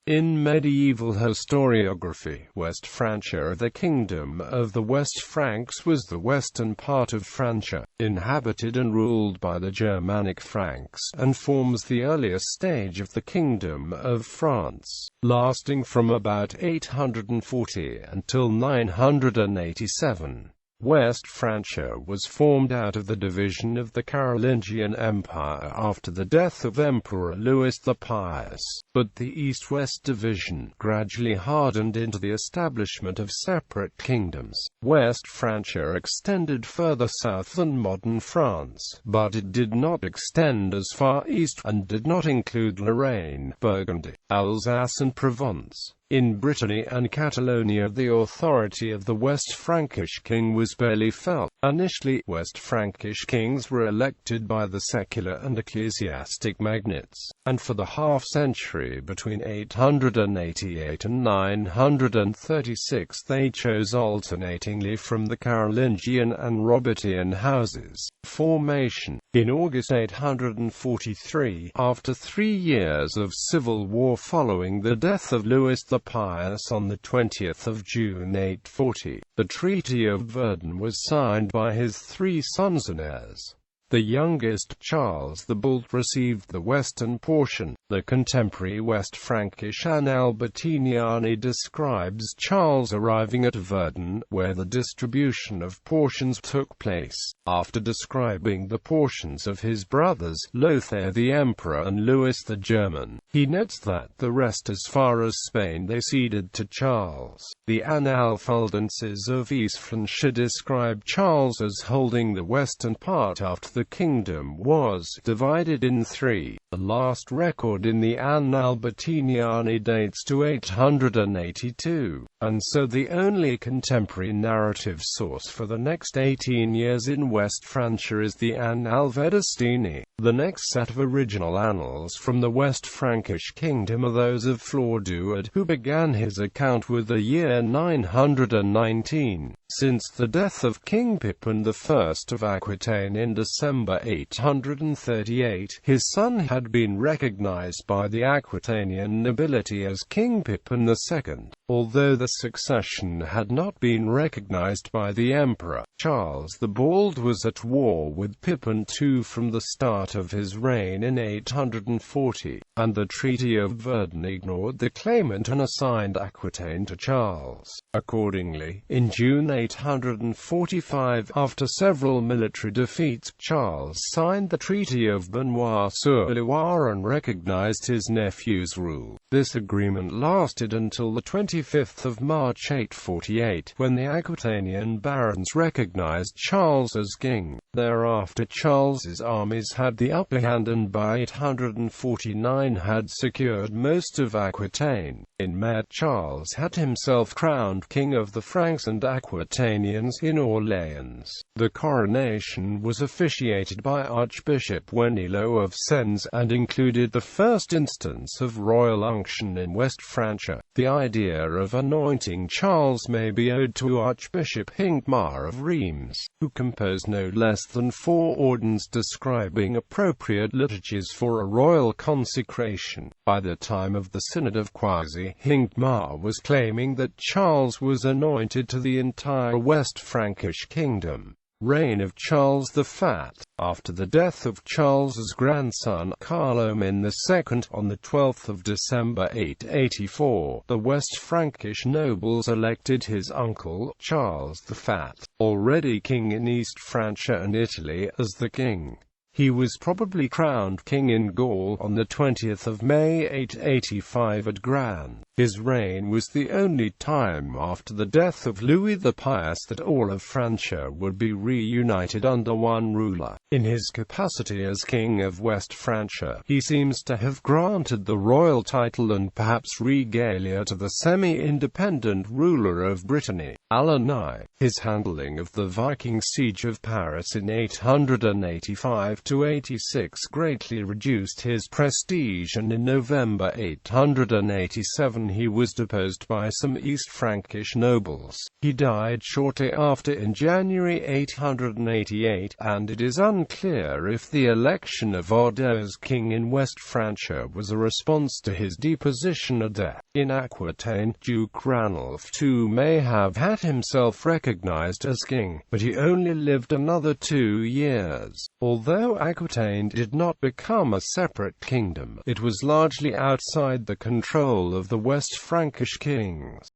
In medieval historiography, West Francia, the kingdom of the West Franks, was the western part of Francia, inhabited and ruled by the Germanic Franks, and forms the earliest stage of the Kingdom of France, lasting from about 840 until 987. West Francia was formed out of the division of the Carolingian Empire after the death of Emperor Louis the Pious, but the east-west division gradually hardened into the establishment of separate kingdoms. West Francia extended further south than modern France, but it did not extend as far east, and did not include Lorraine, Burgundy, Alsace and Provence. In Brittany and Catalonia, the authority of the West Frankish king was barely felt. Initially, West Frankish kings were elected by the secular and ecclesiastic magnates, and for the half-century between 888 and 936 they chose alternatingly from the Carolingian and Robertian houses. Formation. In August 843, after 3 years of civil war following the death of Louis the Pious on the 20th of June 840, the Treaty of Verdun was signed by his 3 sons and heirs. The youngest, Charles the Bald, received the western portion. The contemporary West Frankish Annales Bertiniani describes Charles arriving at Verdun, where the distribution of portions took place. After describing the portions of his brothers, Lothair the Emperor and Louis the German, he notes that the rest as far as Spain they ceded to Charles. The Annales of East Francia describe Charles as holding the western part after the kingdom was divided in 3. The last record in the Annales Bertiniani dates to 882, and so the only contemporary narrative source for the next 18 years in West Francia is the Annales Vedestini. The next set of original annals from the West Frankish kingdom are those of Florduard, who began his account with the year 919. Since the death of King Pippin I of Aquitaine in December 838, his son had been recognized by the Aquitanian nobility as King Pippin II, although the succession had not been recognized by the emperor. Charles the Bald was at war with Pippin II from the start of his reign in 840, and the Treaty of Verdun ignored the claimant and assigned Aquitaine to Charles. Accordingly, in June 845, after several military defeats, Charles signed the Treaty of Benoit-sur-Loire and recognized his nephew's rule. This agreement lasted until the 25th of March 848, when the Aquitanian barons recognized Charles as king. Thereafter Charles's armies had the upper hand and by 849 had secured most of Aquitaine. In May, Charles had himself crowned king of the Franks and Aquitanians in Orleans. The coronation was officiated by Archbishop Wenilo of Sens, and included the first instance of royal unction in West Francia. The idea of anointing Charles may be owed to Archbishop Hincmar of Reims, who composed no less than 4 ordinances describing appropriate liturgies for a royal consecration. By the time of the Synod of Quasi, Hincmar was claiming that Charles was anointed to the entire West Frankish kingdom. Reign of Charles the Fat. After the death of Charles's grandson Carloman II on the 12th of December 884, the West Frankish nobles elected his uncle, Charles the Fat, already king in East Francia and Italy, as the king. He was probably crowned king in Gaul on the 20th of May 885 at Gran. His reign was the only time after the death of Louis the Pious that all of Francia would be reunited under one ruler. In his capacity as king of West Francia, he seems to have granted the royal title and perhaps regalia to the semi-independent ruler of Brittany, Alani. His handling of the Viking siege of Paris in 885 to greatly reduced his prestige, and in November 887 he was deposed by some East Frankish nobles. He died shortly after in January 888, and it is unclear if the election of Odo as king in West Francia was a response to his deposition or death. In Aquitaine, Duke Ranulph II may have had himself recognized as king, but he only lived another 2 years. Although Aquitaine did not become a separate kingdom, it was largely outside the control of the West Frankish kings.